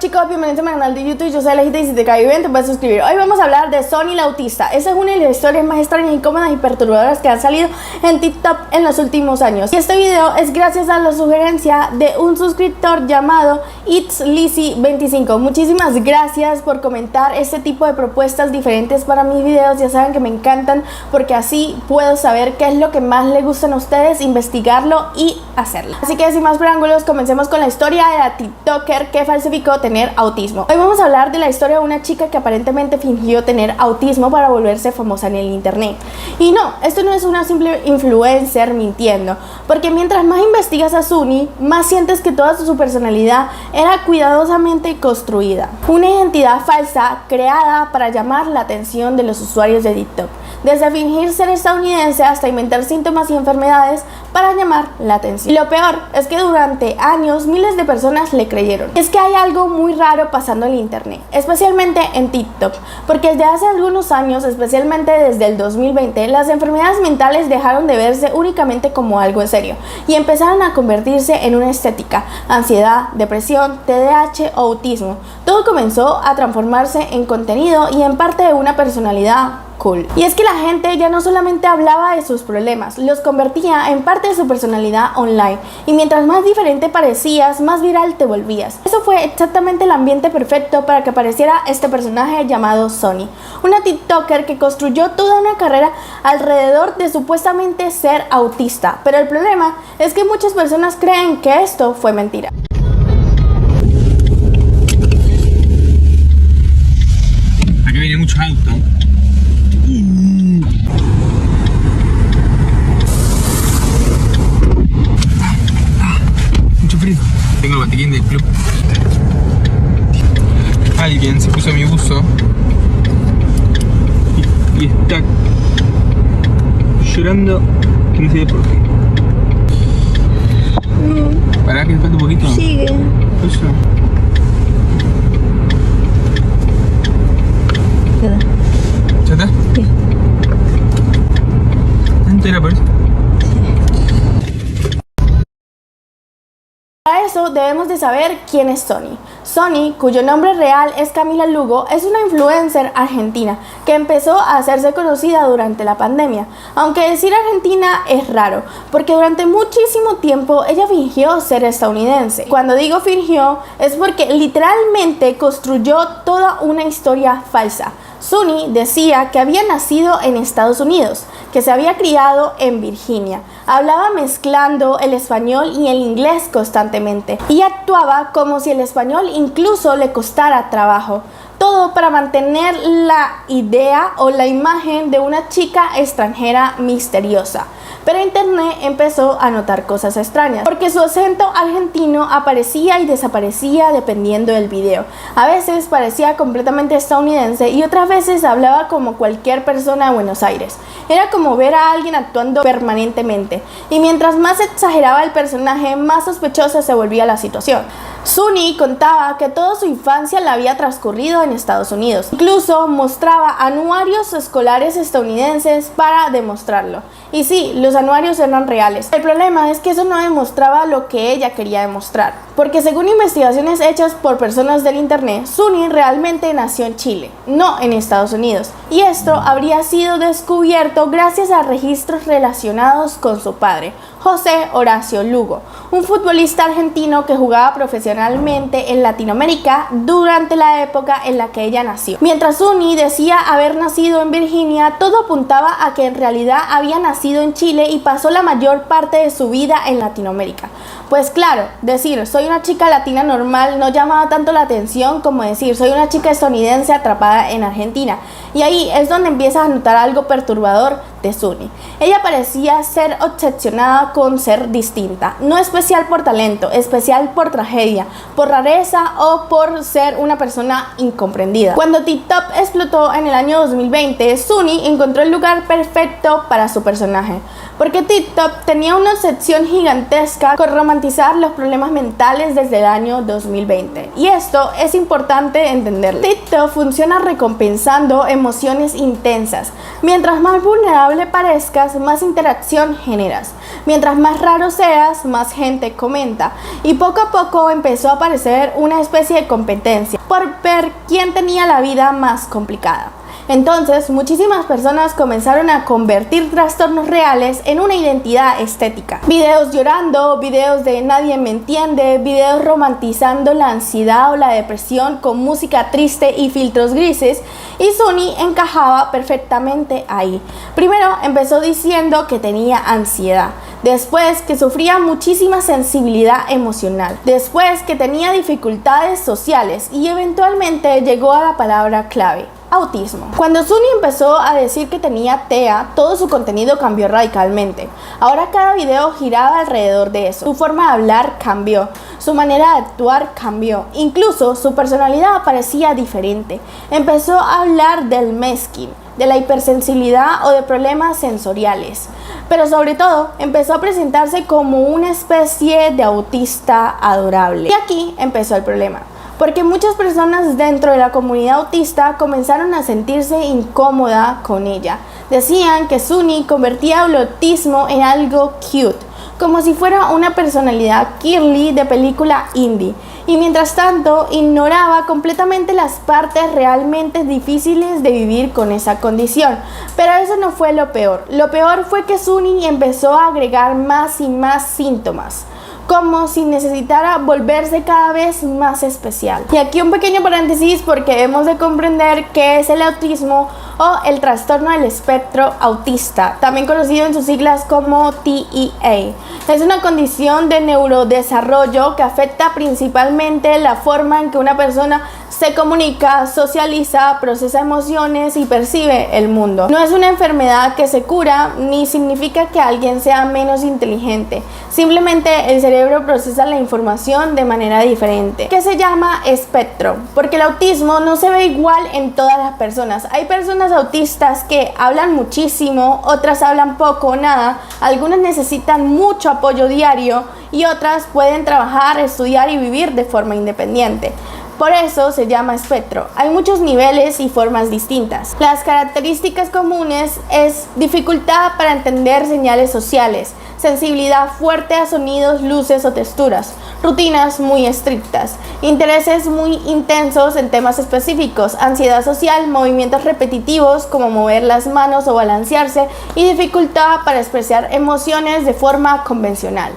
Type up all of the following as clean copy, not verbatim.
chicos, bienvenidos a mi canal de YouTube. Yo soy Alejita y si te cae bien te puedes suscribir. Hoy vamos a hablar de Sony la autista. Esa es una de las historias más extrañas, incómodas y perturbadoras que han salido en TikTok en los últimos años. Y este video es gracias a la sugerencia de un suscriptor llamado ItsLizzy25. Muchísimas gracias por comentar este tipo de propuestas diferentes para mis videos. Ya saben que me encantan porque así puedo saber qué es lo que más les gustan a ustedes, investigarlo y hacerlo. Así que sin más preámbulos, comencemos con la historia de la TikToker que falsificó tener autismo. Hoy vamos a hablar de la historia de una chica que aparentemente fingió tener autismo para volverse famosa en el internet. Y no, esto no es una simple influencer mintiendo, porque mientras más investigas a Sony, más sientes que toda su personalidad era cuidadosamente construida. Una identidad falsa creada para llamar la atención de los usuarios de TikTok. Desde fingir ser estadounidense hasta inventar síntomas y enfermedades para llamar la atención. Y lo peor es que durante años miles de personas le creyeron. Es que hay algo muy raro pasando en internet, especialmente en TikTok, porque desde hace algunos años, especialmente desde el 2020, las enfermedades mentales dejaron de verse únicamente como algo en serio y empezaron a convertirse en una estética: ansiedad, depresión, TDAH o autismo. Todo comenzó a transformarse en contenido y en parte de una personalidad cool. Y es que la gente ya no solamente hablaba de sus problemas, los convertía en parte de su personalidad online. Y mientras más diferente parecías, más viral te volvías. Eso fue exactamente el ambiente perfecto para que apareciera este personaje llamado Sony, una TikToker que construyó toda una carrera alrededor de supuestamente ser autista. Pero el problema es que muchas personas creen que esto fue mentira. Aquí viene mucho auto. Mucho frío. Tengo el botiquín del club. Alguien se puso mi buzo y está llorando que no sé por qué. Pará que falta un poquito. Sigue. Eso. ¿Ya está? Sí. ¿Entera por eso? Para eso debemos de saber quién es Sony. Sony, cuyo nombre real es Camila Lugo, es una influencer argentina que empezó a hacerse conocida durante la pandemia. Aunque decir argentina es raro, porque durante muchísimo tiempo ella fingió ser estadounidense. Cuando digo fingió, es porque literalmente construyó toda una historia falsa. Sony decía que había nacido en Estados Unidos, que se había criado en Virginia, hablaba mezclando el español y el inglés constantemente y actuaba como si el español incluso le costara trabajo. Todo para mantener la idea o la imagen de una chica extranjera misteriosa. Pero internet empezó a notar cosas extrañas, porque su acento argentino aparecía y desaparecía dependiendo del video. A veces parecía completamente estadounidense y otras veces hablaba como cualquier persona de Buenos Aires. Era como ver a alguien actuando permanentemente, y mientras más exageraba el personaje, más sospechosa se volvía la situación. Sony contaba que toda su infancia la había transcurrido en Estados Unidos. Incluso mostraba anuarios escolares estadounidenses para demostrarlo. Y sí, los anuarios eran reales. El problema es que eso no demostraba lo que ella quería demostrar, porque según investigaciones hechas por personas del internet, Sony realmente nació en Chile, no en Estados Unidos. Y esto habría sido descubierto gracias a registros relacionados con su padre, José Horacio Lugo, un futbolista argentino que jugaba profesionalmente en Latinoamérica durante la época en la que ella nació. Mientras Sony decía haber nacido en Virginia, todo apuntaba a que en realidad había nacido en Chile y pasó la mayor parte de su vida en Latinoamérica. Pues claro, decir soy una chica latina normal no llamaba tanto la atención como decir soy una chica estadounidense atrapada en Argentina. Y ahí es donde empiezas a notar algo perturbador de Sony. Ella parecía ser obsesionada con ser distinta, no especial por talento, especial por tragedia, por rareza o por ser una persona incomprendida. Cuando TikTok explotó en el año 2020, Sony encontró el lugar perfecto para su personaje, porque TikTok tenía una obsesión gigantesca con romantizar los problemas mentales desde el año 2020. Y esto es importante entenderlo. TikTok funciona recompensando emociones intensas. Mientras más vulnerable parezcas, más interacción generas. Mientras más raro seas, más gente comenta. Y poco a poco empezó a aparecer una especie de competencia por ver quién tenía la vida más complicada. Entonces, muchísimas personas comenzaron a convertir trastornos reales en una identidad estética. Videos llorando, videos de nadie me entiende, videos romantizando la ansiedad o la depresión con música triste y filtros grises, y Sunny encajaba perfectamente ahí. Primero empezó diciendo que tenía ansiedad, después que sufría muchísima sensibilidad emocional, después que tenía dificultades sociales y eventualmente llegó a la palabra clave: autismo. Cuando Sunny empezó a decir que tenía TEA, todo su contenido cambió radicalmente. Ahora cada video giraba alrededor de eso. Su forma de hablar cambió, su manera de actuar cambió, incluso su personalidad parecía diferente. Empezó a hablar del mesquín, de la hipersensibilidad o de problemas sensoriales, pero sobre todo empezó a presentarse como una especie de autista adorable. Y aquí empezó el problema, porque muchas personas dentro de la comunidad autista comenzaron a sentirse incómoda con ella. Decían que Sunny convertía el autismo en algo cute, como si fuera una personalidad girly de película indie, y mientras tanto ignoraba completamente las partes realmente difíciles de vivir con esa condición. Pero eso no fue lo peor. Lo peor fue que Sunny empezó a agregar más y más síntomas, como si necesitara volverse cada vez más especial. Y aquí un pequeño paréntesis, porque hemos de comprender qué es el autismo o el trastorno del espectro autista, también conocido en sus siglas como TEA. Es una condición de neurodesarrollo que afecta principalmente la forma en que una persona se comunica, socializa, procesa emociones y percibe el mundo. No es una enfermedad que se cura, ni significa que alguien sea menos inteligente. Simplemente el cerebro procesa la información de manera diferente, que se llama espectro, porque el autismo no se ve igual en todas las personas. Hay personas autistas que hablan muchísimo, otras hablan poco o nada, algunas necesitan mucho apoyo diario y otras pueden trabajar, estudiar y vivir de forma independiente. Por eso se llama espectro. Hay muchos niveles y formas distintas. Las características comunes es dificultad para entender señales sociales, sensibilidad fuerte a sonidos, luces o texturas, rutinas muy estrictas, intereses muy intensos en temas específicos, ansiedad social, movimientos repetitivos como mover las manos o balancearse y dificultad para expresar emociones de forma convencional.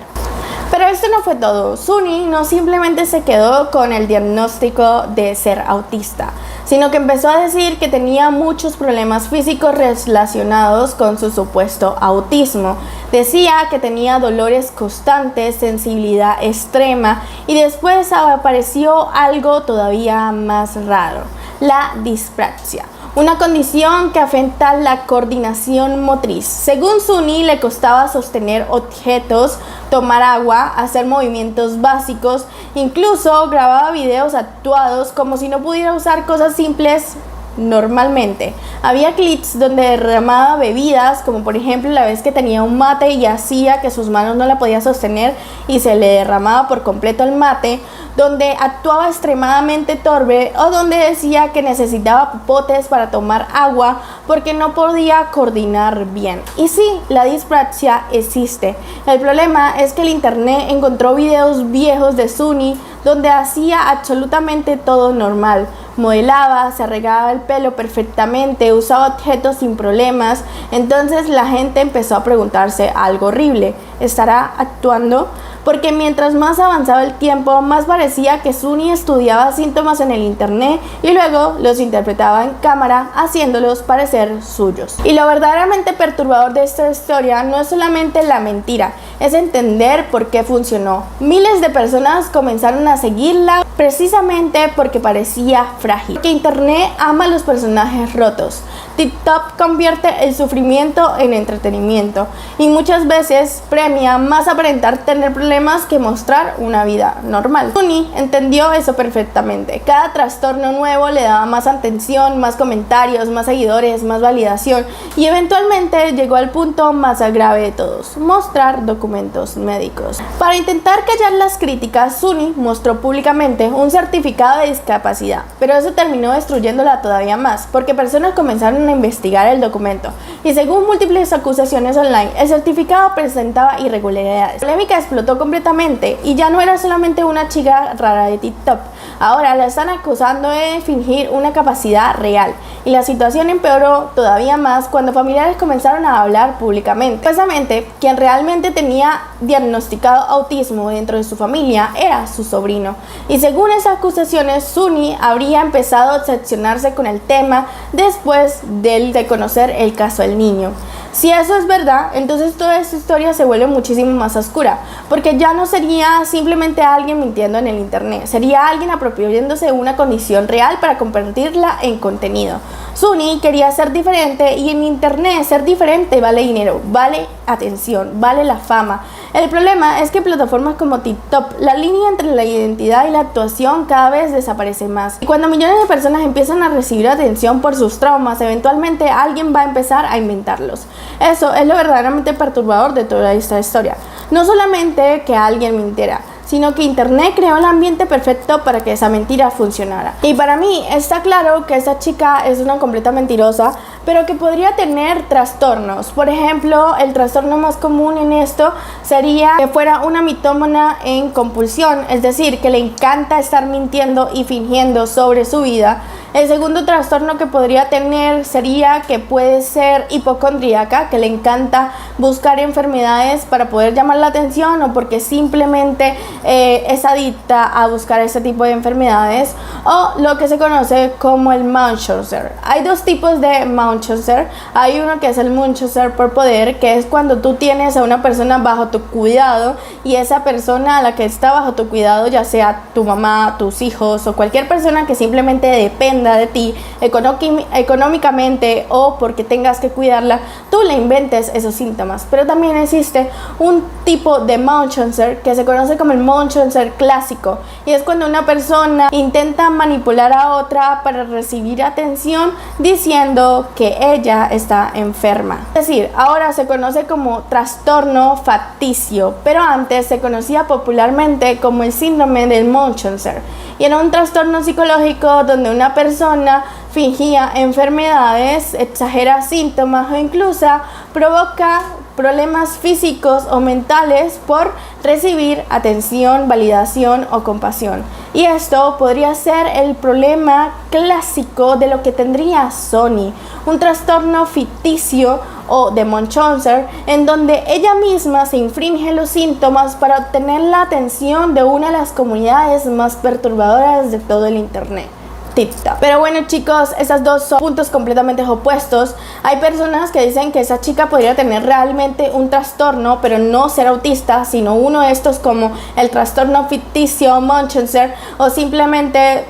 Pero esto no fue todo. Sunny no simplemente se quedó con el diagnóstico de ser autista, sino que empezó a decir que tenía muchos problemas físicos relacionados con su supuesto autismo. Decía que tenía dolores constantes, sensibilidad extrema y después apareció algo todavía más raro: la dispraxia. Una condición que afecta la coordinación motriz. Según Sunny, le costaba sostener objetos, tomar agua, hacer movimientos básicos, incluso grababa videos actuados como si no pudiera usar cosas simples normalmente. Había clips donde derramaba bebidas, como por ejemplo la vez que tenía un mate y hacía que sus manos no la podía sostener y se le derramaba por completo el mate, donde actuaba extremadamente torpe o donde decía que necesitaba popotes para tomar agua porque no podía coordinar bien. Y sí, la dispraxia existe. El problema es que el internet encontró videos viejos de Sunny donde hacía absolutamente todo normal. Modelaba, se arreglaba el pelo perfectamente, usaba objetos sin problemas. Entonces la gente empezó a preguntarse algo horrible: ¿estará actuando? Porque mientras más avanzaba el tiempo, más parecía que Sunny estudiaba síntomas en el internet y luego los interpretaba en cámara, haciéndolos parecer suyos. Y lo verdaderamente perturbador de esta historia no es solamente la mentira, es entender por qué funcionó. Miles de personas comenzaron a seguirla precisamente porque parecía frágil. Que internet ama a los personajes rotos. TikTok convierte el sufrimiento en entretenimiento y muchas veces premia más aparentar tener problemas que mostrar una vida normal. Suni entendió eso perfectamente. Cada trastorno nuevo le daba más atención, más comentarios, más seguidores, más validación y eventualmente llegó al punto más grave de todos: mostrar documentos médicos. Para intentar callar las críticas, Suni mostró públicamente un certificado de discapacidad, pero eso terminó destruyéndola todavía más, porque personas comenzaron a investigar el documento y según múltiples acusaciones online, el certificado presentaba irregularidades. La polémica explotó completamente y ya no era solamente una chica rara de TikTok. Ahora la están acusando de fingir una capacidad real y la situación empeoró todavía más cuando familiares comenzaron a hablar públicamente. Supuestamente, quien realmente tenía diagnosticado autismo dentro de su familia era su sobrino y según esas acusaciones, Suni habría empezado a obsesionarse con el tema después de conocer el caso del niño. Si eso es verdad, entonces toda esta historia se vuelve muchísimo más oscura, porque ya no sería simplemente alguien mintiendo en el internet, sería alguien apropiándose de una condición real para convertirla en contenido. Suni quería ser diferente y en internet ser diferente vale dinero, vale atención, vale la fama. El problema es que plataformas como TikTok, la línea entre la identidad y la actuación cada vez desaparece más. Y cuando millones de personas empiezan a recibir atención por sus traumas, eventualmente alguien va a empezar a inventarlos. Eso es lo verdaderamente perturbador de toda esta historia. No solamente que alguien mintiera, sino que internet creó el ambiente perfecto para que esa mentira funcionara. Y para mí está claro que esta chica es una completa mentirosa, pero que podría tener trastornos. Por ejemplo, el trastorno más común en esto sería que fuera una mitómana en compulsión, es decir, que le encanta estar mintiendo y fingiendo sobre su vida. El segundo trastorno que podría tener sería que puede ser hipocondríaca, que le encanta buscar enfermedades para poder llamar la atención o porque simplemente es adicta a buscar ese tipo de enfermedades, o lo que se conoce como el Munchausen. Hay dos tipos de Munchausen. Hay uno que es el Munchausen por poder, que es cuando tú tienes a una persona bajo tu cuidado y esa persona a la que está bajo tu cuidado, ya sea tu mamá, tus hijos o cualquier persona que simplemente dependa de ti económicamente o porque tengas que cuidarla, tú le inventes esos síntomas. Pero también existe un tipo de Munchausen que se conoce como el Munchausen clásico, y es cuando una persona intenta manipular a otra para recibir atención diciendo que ella está enferma. Es decir, ahora se conoce como trastorno facticio, pero antes se conocía popularmente como el síndrome del Munchausen, y era un trastorno psicológico donde una persona fingía enfermedades, exagera síntomas o incluso provoca problemas físicos o mentales por recibir atención, validación o compasión. Y esto podría ser el problema clásico de lo que tendría Sony, un trastorno ficticio o de Munchausen, en donde ella misma se infringe los síntomas para obtener la atención de una de las comunidades más perturbadoras de todo el internet: TikTok. Pero bueno, chicos, estos dos son puntos completamente opuestos. Hay personas que dicen que esa chica podría tener realmente un trastorno, pero no ser autista, sino uno de estos como el trastorno ficticio Munchausen, o simplemente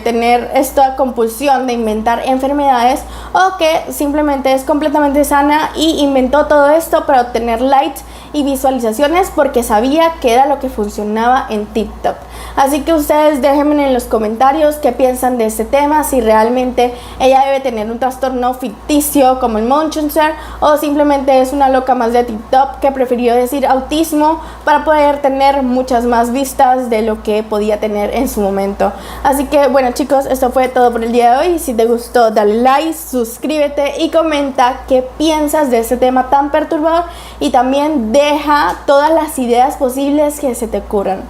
tener esta compulsión de inventar enfermedades, o que simplemente es completamente sana y inventó todo esto para obtener likes y visualizaciones porque sabía que era lo que funcionaba en TikTok. Así que ustedes déjenme en los comentarios qué piensan de este tema, si realmente ella debe tener un trastorno ficticio como el Munchausen o simplemente es una loca más de TikTok que prefirió decir autismo para poder tener muchas más vistas de lo que podía tener en su momento. Así que bueno, chicos, esto fue todo por el día de hoy. Si te gustó, dale like, suscríbete y comenta qué piensas de este tema tan perturbador, y también deja todas las ideas posibles que se te ocurran.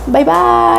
Bye bye.